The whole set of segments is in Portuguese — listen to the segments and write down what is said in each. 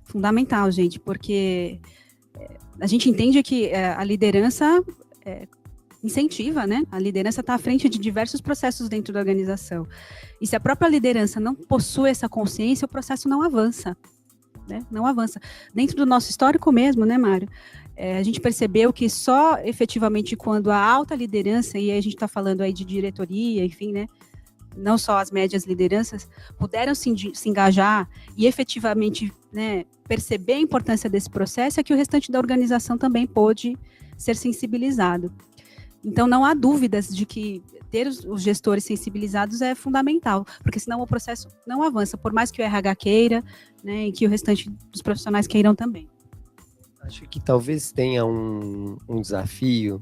Fundamental, gente, porque a gente entende que a liderança incentiva, né? A liderança está à frente de diversos processos dentro da organização. E se a própria liderança não possui essa consciência, o processo não avança, né? Não avança. Dentro do nosso histórico mesmo, né, Mário? A gente percebeu que só efetivamente quando a alta liderança, e aí a gente está falando aí de diretoria, enfim, né? Não só as médias lideranças, puderam se engajar e efetivamente, né, perceber a importância desse processo, é que o restante da organização também pôde ser sensibilizado. Então, não há dúvidas de que ter os gestores sensibilizados é fundamental, porque senão o processo não avança, por mais que o RH queira, né, e que o restante dos profissionais queiram também. Acho que talvez tenha um desafio,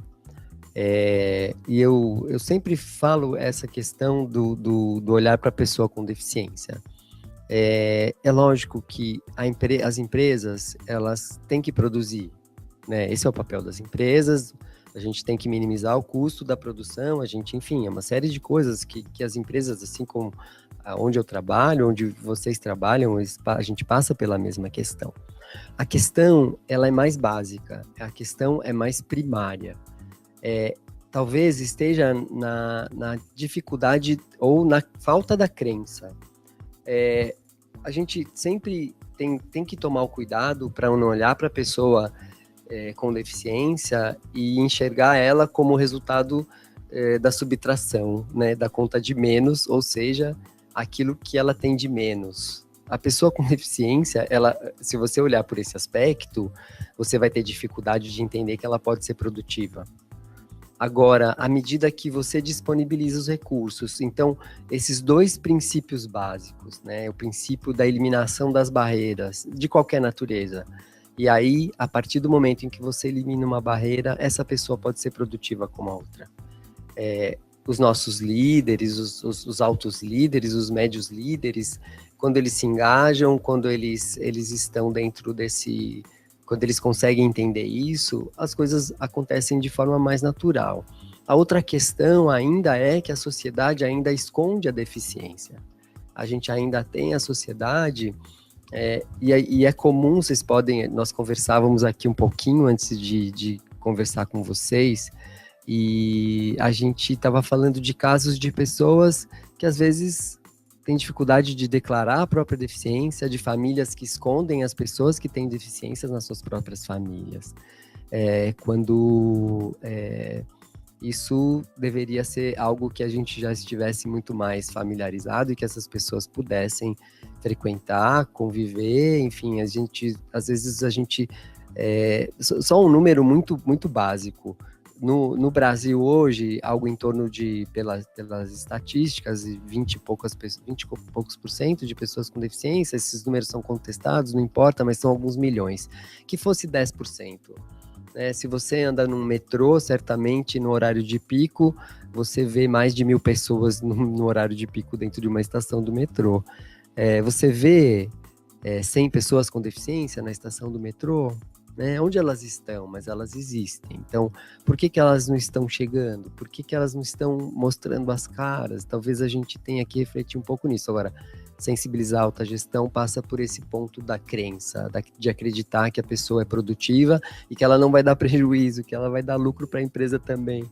e eu sempre falo essa questão do olhar para a pessoa com deficiência. É lógico que as empresas, elas têm que produzir, né? Esse é o papel das empresas. A gente tem que minimizar o custo da produção, enfim, é uma série de coisas que as empresas, assim como onde eu trabalho, onde vocês trabalham, a gente passa pela mesma questão. A questão, ela é mais básica, a questão é mais primária. Talvez esteja na dificuldade ou na falta da crença. A gente sempre tem que tomar o cuidado para não olhar para a pessoa com deficiência e enxergar ela como resultado da subtração, né, da conta de menos, ou seja, aquilo que ela tem de menos. A pessoa com deficiência, se você olhar por esse aspecto, você vai ter dificuldade de entender que ela pode ser produtiva. Agora, à medida que você disponibiliza os recursos, então, esses dois princípios básicos, né, o princípio da eliminação das barreiras, de qualquer natureza, e aí, a partir do momento em que você elimina uma barreira, essa pessoa pode ser produtiva como a outra. Os nossos líderes, os altos líderes, os médios líderes, quando eles se engajam, quando eles estão dentro desse... Quando eles conseguem entender isso, as coisas acontecem de forma mais natural. A outra questão ainda é que a sociedade ainda esconde a deficiência. A gente ainda tem a sociedade... E é comum, nós conversávamos aqui um pouquinho antes de conversar com vocês, e a gente estava falando de casos de pessoas que às vezes têm dificuldade de declarar a própria deficiência, de famílias que escondem as pessoas que têm deficiências nas suas próprias famílias. Isso deveria ser algo que a gente já estivesse muito mais familiarizado e que essas pessoas pudessem frequentar, conviver, enfim, às vezes a gente só um número muito, muito básico. No Brasil hoje, algo em torno de, pelas estatísticas, 20 e poucos por cento de pessoas com deficiência, esses números são contestados, não importa, mas são alguns milhões. Que fosse 10%. Se você anda num metrô, certamente no horário de pico, você vê mais de 1.000 pessoas no horário de pico dentro de uma estação do metrô. Você vê 100 pessoas com deficiência na estação do metrô, né? Onde elas estão? Mas elas existem. Então, por que elas não estão chegando? Por que elas não estão mostrando as caras? Talvez a gente tenha que refletir um pouco nisso. Agora, sensibilizar a alta gestão passa por esse ponto da crença, de acreditar que a pessoa é produtiva e que ela não vai dar prejuízo, que ela vai dar lucro para a empresa também.